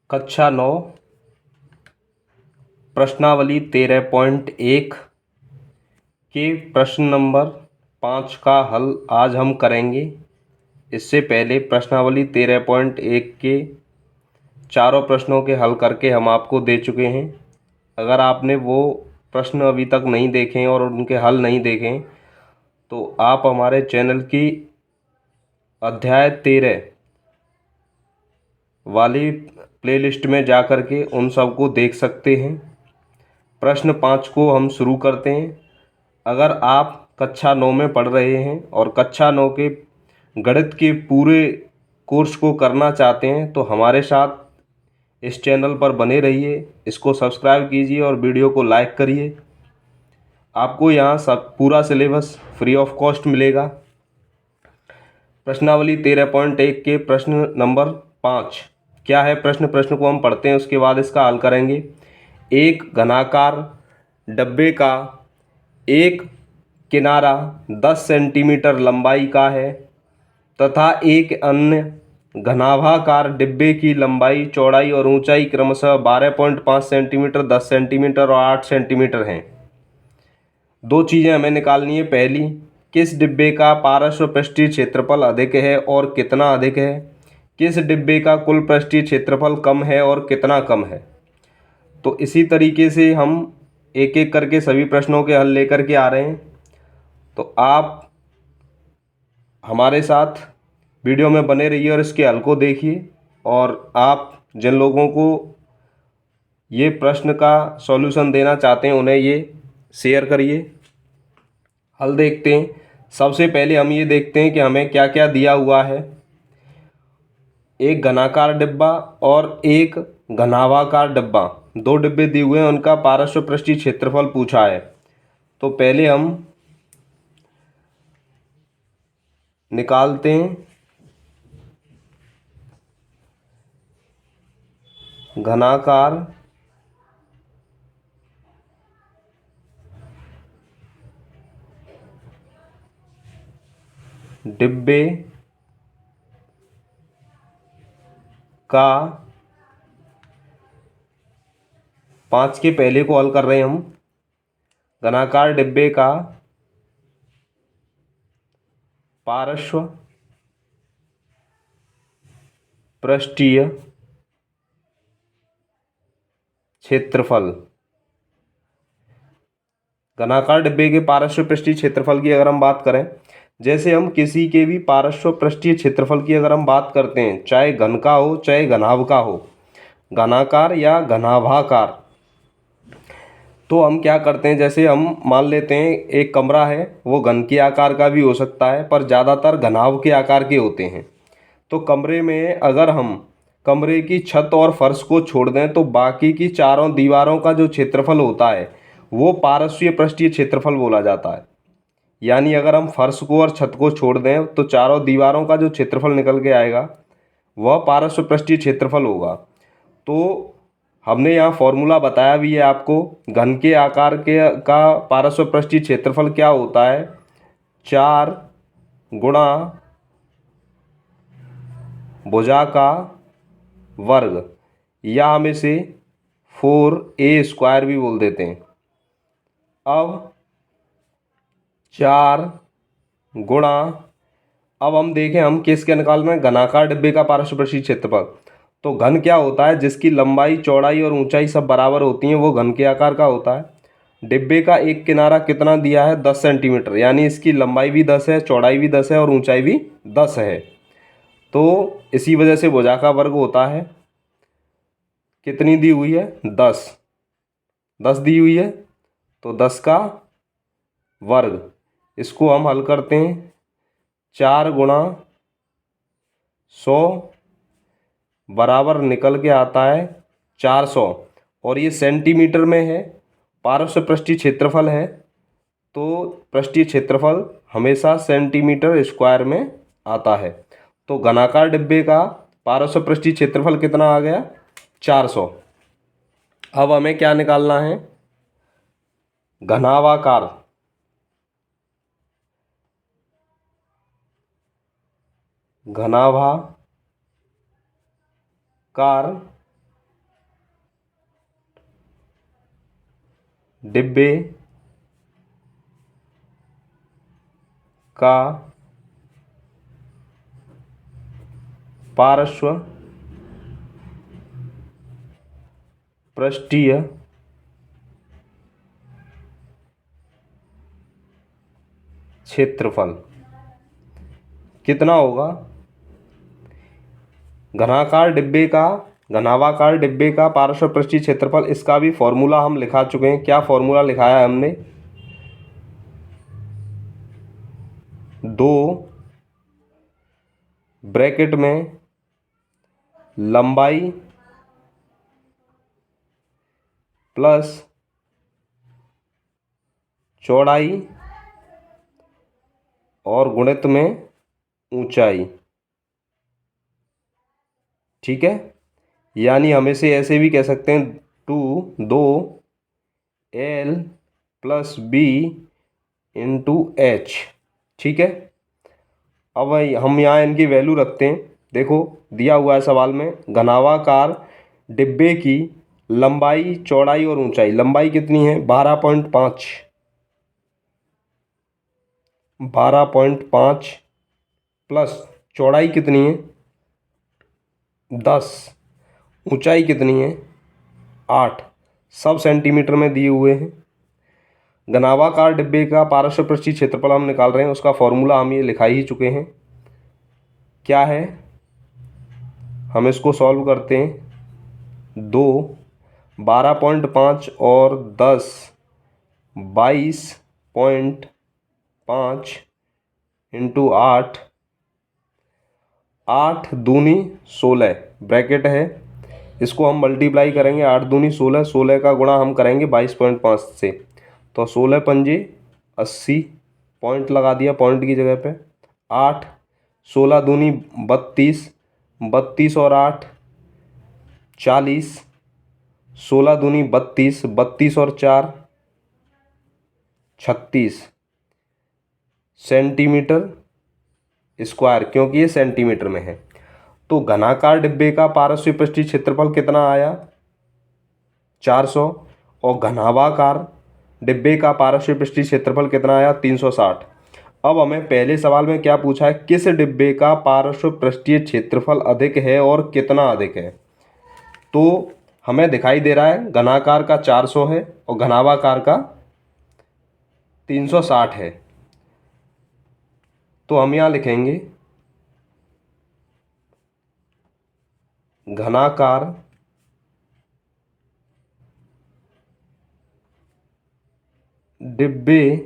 कक्षा 9 प्रश्नावली 13.1 के प्रश्न नंबर 5 का हल आज हम करेंगे। इससे पहले प्रश्नावली 13.1 के चारों प्रश्नों के हल करके हम आपको दे चुके हैं। अगर आपने वो प्रश्न अभी तक नहीं देखे और उनके हल नहीं देखे तो आप हमारे चैनल की अध्याय 13 वाली प्लेलिस्ट में जा कर के उन सब को देख सकते हैं। प्रश्न 5 को हम शुरू करते हैं। अगर आप कक्षा 9 में पढ़ रहे हैं और कक्षा 9 के गणित के पूरे कोर्स को करना चाहते हैं तो हमारे साथ इस चैनल पर बने रहिए, इसको सब्सक्राइब कीजिए और वीडियो को लाइक करिए। आपको यहाँ सब पूरा सिलेबस फ्री ऑफ कॉस्ट मिलेगा। प्रश्नावली 13.1 के प्रश्न नंबर 5 क्या है प्रश्न को हम पढ़ते हैं, उसके बाद इसका हल करेंगे। एक घनाकार डब्बे का एक किनारा 10 सेंटीमीटर लंबाई का है तथा एक अन्य घनाभाकार डिब्बे की लंबाई, चौड़ाई और ऊंचाई क्रमशः 12.5 सेंटीमीटर, 10 सेंटीमीटर और 8 सेंटीमीटर हैं। दो चीज़ें हमें निकालनी है। पहली, किस डिब्बे का पार्श्व पृष्ठीय क्षेत्रफल अधिक है और कितना अधिक है। किस डिब्बे का कुल पृष्ठीय क्षेत्रफल कम है और कितना कम है। तो इसी तरीके से हम एक एक करके सभी प्रश्नों के हल लेकर के आ रहे हैं। तो आप हमारे साथ वीडियो में बने रहिए और इसके हल को देखिए। और आप जिन लोगों को ये प्रश्न का सॉल्यूशन देना चाहते हैं उन्हें ये शेयर करिए। हल देखते हैं। सबसे पहले हम ये देखते हैं कि हमें क्या क्या दिया हुआ है। एक घनाकार डिब्बा और एक घनाभाकार डिब्बा, दो डिब्बे दिए हुए हैं, उनका पार्श्व पृष्ठीय क्षेत्रफल पूछा है। तो पहले हम निकालते हैं। घनाकार डिब्बे का 5 के पहले को हल कर रहे हैं हम। घनाकार डिब्बे का पार्श्व पृष्ठीय क्षेत्रफल। घनाकार डिब्बे के पार्श्व पृष्ठीय क्षेत्रफल की अगर हम बात करें, जैसे हम किसी के भी पार्श्व पृष्ठीय क्षेत्रफल की अगर हम बात करते हैं, चाहे घन का हो चाहे घनाभ का हो, घनाकार या घनाभाकार, तो हम क्या करते हैं, जैसे हम मान लेते हैं एक कमरा है, वो घन के आकार का भी हो सकता है पर ज़्यादातर घनाभ के आकार के होते हैं। तो कमरे में अगर हम कमरे की छत और फर्श को छोड़ दें तो बाकी की चारों दीवारों का जो क्षेत्रफल होता है वो पार्श्वीय पृष्ठीय क्षेत्रफल बोला जाता है। यानी अगर हम फर्श को और छत को छोड़ दें तो चारों दीवारों का जो क्षेत्रफल निकल के आएगा वह पार्श्व पृष्ठीय क्षेत्रफल होगा। तो हमने यहाँ फॉर्मूला बताया भी है आपको। घन के आकार के का पार्श्व पृष्ठीय क्षेत्रफल क्या होता है, 4 गुणा भुजा का वर्ग, या हम इसे 4a² भी बोल देते हैं। अब 4 गुणा, अब हम देखें हम किसके निकाल रहे हैं, घनाकार डिब्बे का पार्श्व पृष्ठीय क्षेत्रफल। तो घन क्या होता है, जिसकी लंबाई, चौड़ाई और ऊंचाई सब बराबर होती हैं, वो घन के आकार का होता है। डिब्बे का एक किनारा कितना दिया है, 10 सेंटीमीटर, यानी इसकी लंबाई भी 10 है, चौड़ाई भी 10 है और ऊंचाई भी 10 है। तो इसी वजह से भुजा का वर्ग होता है, कितनी दी हुई है, 10 10 दी हुई है, तो 10 का वर्ग। इसको हम हल करते हैं, 4 गुणा 100 बराबर निकल के आता है 400, और ये सेंटीमीटर में है, पार्श्व पृष्ठीय क्षेत्रफल है, तो पृष्ठीय क्षेत्रफल हमेशा सेंटीमीटर स्क्वायर में आता है। तो घनाकार डिब्बे का पार्श्व पृष्ठीय क्षेत्रफल कितना आ गया, 400। अब हमें क्या निकालना है, घनाभाकार घनाभाकार डिब्बे का पार्श्व पृष्ठीय क्षेत्रफल कितना होगा? घनाभाकार डिब्बे का पार्श्व पृष्ठीय क्षेत्रफल, इसका भी फॉर्मूला हम लिखा चुके हैं। क्या फॉर्मूला लिखाया है हमने? 2 ब्रैकेट में लंबाई प्लस चौड़ाई और गुणित में ऊंचाई। ठीक है, यानी हम इसे ऐसे भी कह सकते हैं 2L plus B into H. ठीक है, अब हम यहाँ इनकी वैल्यू रखते हैं। देखो दिया हुआ है सवाल में, घनाभाकार डिब्बे की लंबाई, चौड़ाई और ऊंचाई। लंबाई कितनी है? 12.5 प्लस चौड़ाई कितनी है? 10। ऊंचाई कितनी है? 8। सब सेंटीमीटर में दिए हुए हैं। घनाभाकार डिब्बे का पार्श्व पृष्ठीय क्षेत्रफल हम निकाल रहे हैं, उसका फॉर्मूला हम ये लिखा ही चुके हैं। क्या है? हम इसको सॉल्व करते हैं। 2 12.5 और 10 22.5 इंटू 8, 8 दूनी 16 ब्रैकेट है, इसको हम मल्टीप्लाई करेंगे। 8 दूनी 16, 16 का गुणा हम करेंगे 22.5 से, तो 16 पंजे 80, पॉइंट लगा दिया पॉइंट की जगह पे। 8 16 दूनी 32, 32 और 8 40, 16 दूनी 32, 32 और 4 36 सेंटीमीटर स्क्वायर, क्योंकि ये सेंटीमीटर में है। तो घनाकार डिब्बे का पार्श्व पृष्ठीय क्षेत्रफल कितना आया? 400। और घनाभाकार डिब्बे का पार्श्व पृष्ठीय क्षेत्रफल कितना आया? 360। अब हमें पहले सवाल में क्या पूछा है? किस डिब्बे का पार्श्व पृष्ठीय क्षेत्रफल अधिक है और कितना अधिक है? तो हमें दिखाई दे रहा है घनाकार का 400 है और घनाभाकार का 360 है। तो हम यहाँ लिखेंगे घनाकार डिब्बे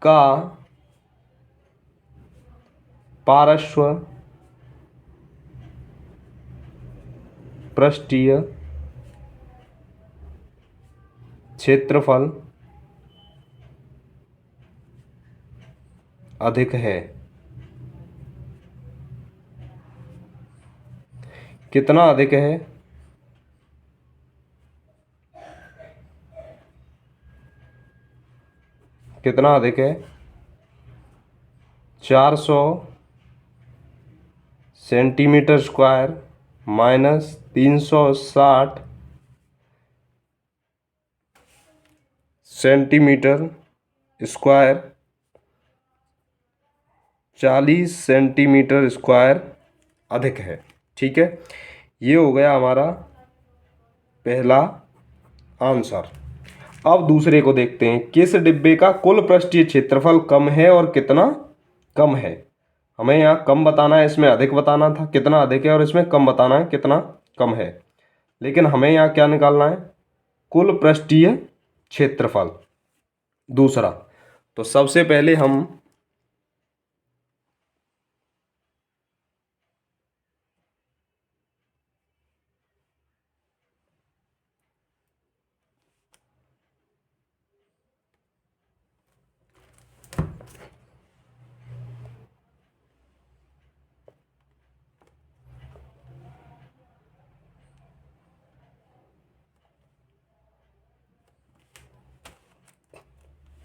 का पार्श्व पृष्ठीय क्षेत्रफल अधिक है। कितना अधिक है? कितना अधिक है? 400 centimetre square minus 360 centimetre square 40 centimetre square अधिक है। ठीक है, ये हो गया हमारा पहला आंसर। अब दूसरे को देखते हैं। किस डिब्बे का कुल पृष्ठीय क्षेत्रफल कम है और कितना कम है? हमें यहाँ कम बताना है, इसमें अधिक बताना था कितना अधिक है, और इसमें कम बताना है कितना कम है। लेकिन हमें यहाँ क्या निकालना है? कुल पृष्ठीय क्षेत्रफल दूसरा। तो सबसे पहले हम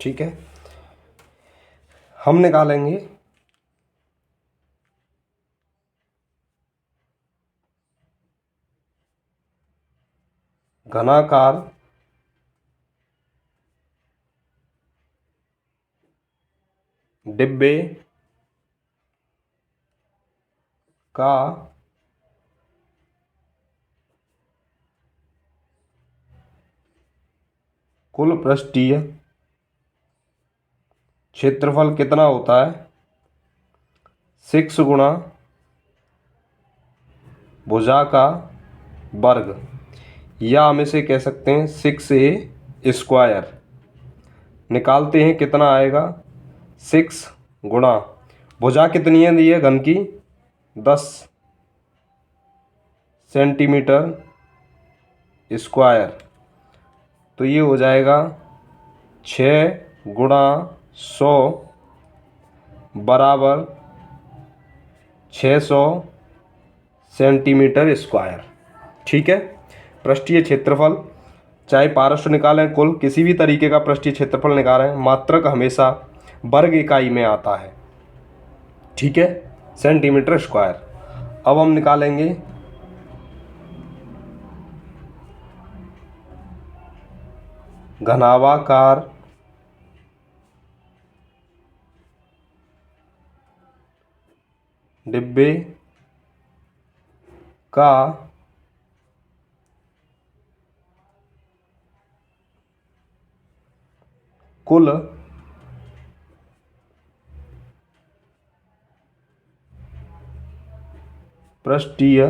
ठीक है, हम निकालेंगे घनाकार डिब्बे का कुल पृष्ठीय क्षेत्रफल कितना होता है? 6 गुणा भुजा का वर्ग, या हम इसे कह सकते हैं 6a²। निकालते हैं, कितना आएगा? 6 गुणा भुजा कितनी है दी है घन की? 10 सेंटीमीटर स्क्वायर। तो ये हो जाएगा 6 गुणा 100 बराबर 600 सेंटीमीटर स्क्वायर। ठीक है। पृष्ठीय क्षेत्रफल, चाहे पारस्व निकालें, कुल किसी भी तरीके का पृष्ठीय क्षेत्रफल निकालें, मात्रक हमेशा वर्ग इकाई में आता है। ठीक है, सेंटीमीटर स्क्वायर। अब हम निकालेंगे घनाभाकार डिब्बे का कुल पृष्ठीय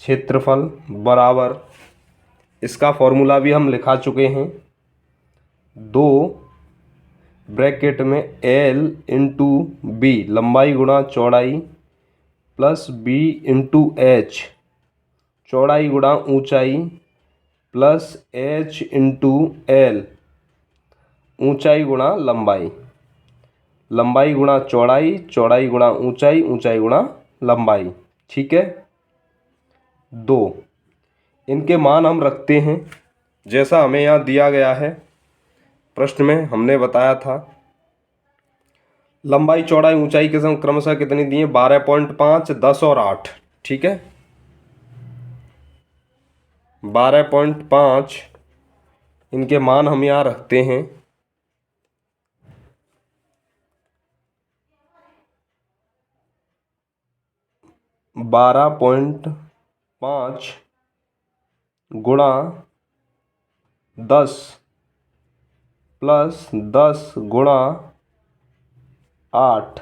क्षेत्रफल बराबर, इसका फॉर्मूला भी हम लिखा चुके हैं, 2 ब्रैकेट में L इंटू बी, लंबाई गुणा चौड़ाई, प्लस B इंटू H, चौड़ाई गुणा ऊंचाई, प्लस H इंटू L, ऊंचाई गुणा लंबाई, लंबाई गुणा चौड़ाई, चौड़ाई गुणा ऊंचाई, ऊंचाई गुणा लंबाई। ठीक है। 2, इनके मान हम रखते हैं जैसा हमें यहाँ दिया गया है प्रश्न में, हमने बताया था। लंबाई चौड़ाई ऊंचाई के क्रमशः कितनी दी है? 12.5, 10 और 8। ठीक है, 12.5 इनके मान हम यहाँ रखते हैं। 12.5 गुणा 10 प्लस 10 गुणा 8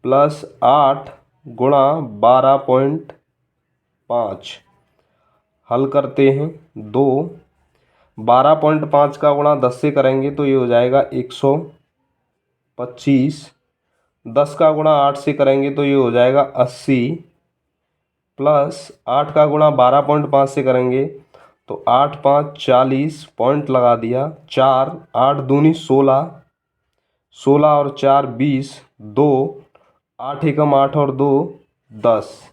प्लस 8 गुणा 12.5। हल करते हैं। 2, 12.5 का गुणा 10 से करेंगे तो ये हो जाएगा 125। 10 का गुणा 8 से करेंगे तो ये हो जाएगा 80, प्लस 8 का गुणा 12.5 से करेंगे तो 8 5 40, पॉइंट लगा दिया। 4 8 दूनी 16, 16 और 4 20, 2 8 एकम 8 और 2 10।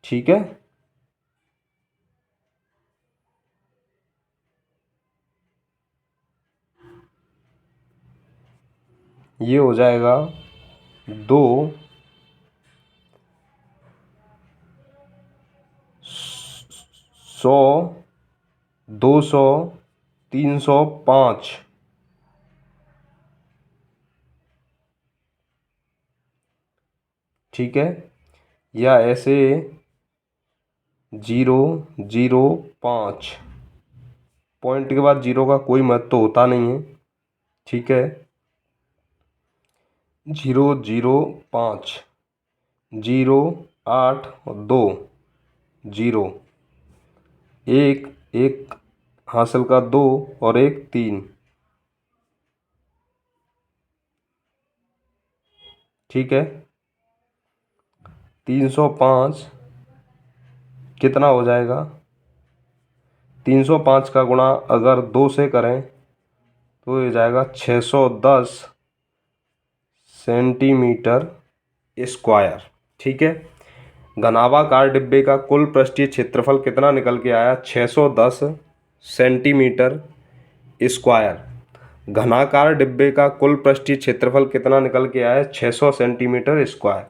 ठीक है। ये हो जाएगा 2 100 200 305। ठीक है, या ऐसे 005, पॉइंट के बाद 0 का कोई महत्व तो होता नहीं है। ठीक है, 005, 0 8 और 2 0, 1 1 हासिल का 2 और 1 3। ठीक है, 305 कितना हो जाएगा? 305 का गुणा अगर 2 से करें तो ये जाएगा 610 सेंटीमीटर स्क्वायर। ठीक है, घनाभाकार डिब्बे का कुल पृष्ठीय क्षेत्रफल कितना निकल के आया? 610 सेंटीमीटर स्क्वायर। घनाकार डिब्बे का कुल पृष्ठीय क्षेत्रफल कितना निकल के आया? 600 सेंटीमीटर स्क्वायर।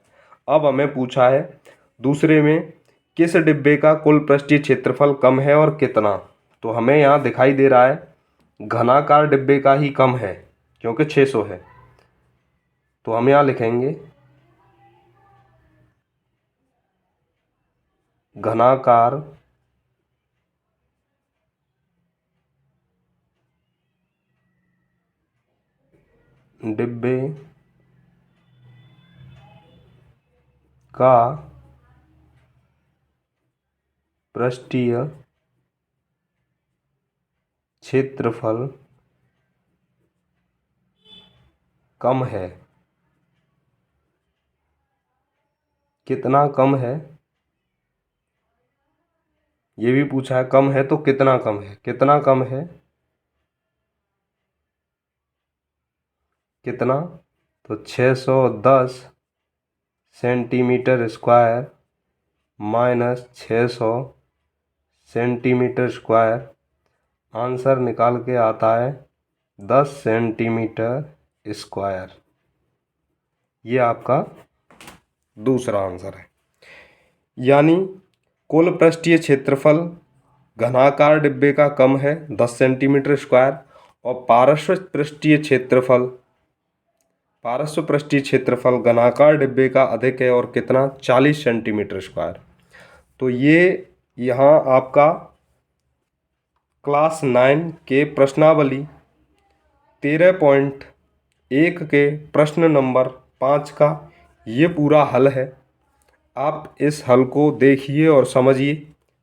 अब हमें पूछा है दूसरे में किस डिब्बे का कुल पृष्ठीय क्षेत्रफल कम है और कितना? तो हमें यहाँ दिखाई दे रहा है घनाकार डिब्बे का ही कम है क्योंकि 600 है। तो हम यहाँ लिखेंगे घनाकार डिब्बे का पृष्ठीय क्षेत्रफल कम है। कितना कम है ये भी पूछा है, कम है तो कितना कम है, कितना कम है, कितना? तो 610 centimetre square minus 600 centimetre square, answer निकाल के आता है 10 सेंटीमीटर स्क्वायर। ये आपका दूसरा आंसर है। यानी कुल पृष्ठीय क्षेत्रफल घनाकार डिब्बे का कम है 10 सेंटीमीटर स्क्वायर और पार्श्व पृष्ठीय क्षेत्रफल घनाकार डिब्बे का अधिक है और कितना? 40 सेंटीमीटर स्क्वायर। तो ये यहाँ आपका क्लास 9 के प्रश्नावली 13.1 के प्रश्न नंबर 5 का ये पूरा हल है। आप इस हल को देखिए और समझिए।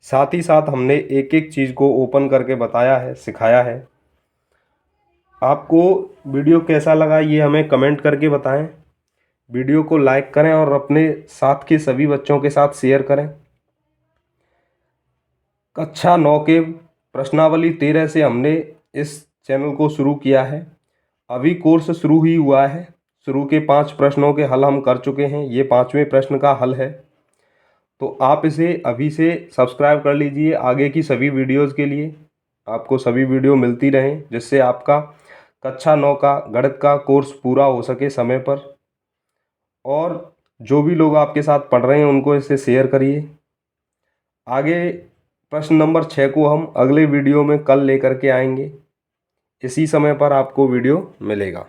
साथ ही साथ हमने एक एक चीज़ को ओपन करके बताया है, सिखाया है। आपको वीडियो कैसा लगा ये हमें कमेंट करके बताएं। वीडियो को लाइक करें और अपने साथ के सभी बच्चों के साथ शेयर करें। कक्षा 9 के प्रश्नावली 13 से हमने इस चैनल को शुरू किया है। अभी कोर्स शुरू ही हुआ है। शुरू के 5 प्रश्नों के हल हम कर चुके हैं, ये 5वें प्रश्न का हल है। तो आप इसे अभी से सब्सक्राइब कर लीजिए आगे की सभी वीडियोज़ के लिए। आपको सभी वीडियो मिलती रहें जिससे आपका कक्षा 9 का गणित का कोर्स पूरा हो सके समय पर। और जो भी लोग आपके साथ पढ़ रहे हैं उनको इसे शेयर करिए। आगे प्रश्न नंबर 6 को हम अगले वीडियो में कल लेकर के आएंगे। इसी समय पर आपको वीडियो मिलेगा।